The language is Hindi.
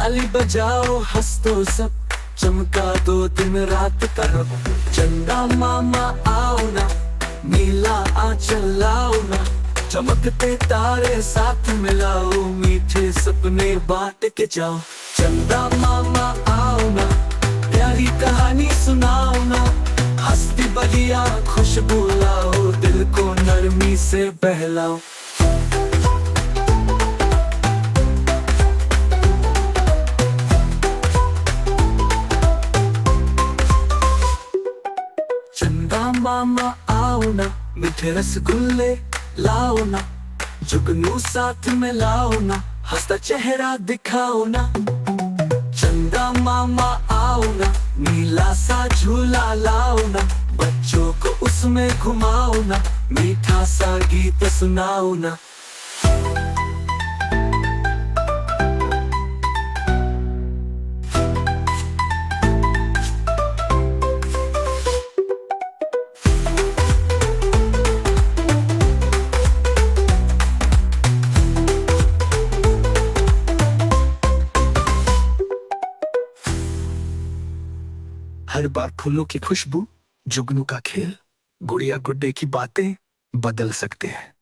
ताली बजाओ हंसो सब, चमका दो दिन रात करो। चंदा मामा आओ ना, नीला आंचल लाओ ना, चमकते तारे साथ मिलाओ, मीठे सपने बांट के जाओ। चंदा मामा आओ ना, प्यारी कहानी सुनाओ ना, हंसती बगिया खुशबू लाओ, दिल को नरमी से बहलाओ। चंदा मामा आओ ना, मीठे रसगुल्ले लाओ ना, जुगनू साथ में लाओ ना, हंसता चेहरा दिखाओ ना। चंदा मामा आओ ना, नीला सा झूला लाओ ना, बच्चों को उसमें घुमाओ ना, मीठा सा गीत सुनाओ ना। हर बार फूलों की खुशबू, जुगनू का खेल, गुड़िया गुड्डे की बातें बदल सकते हैं।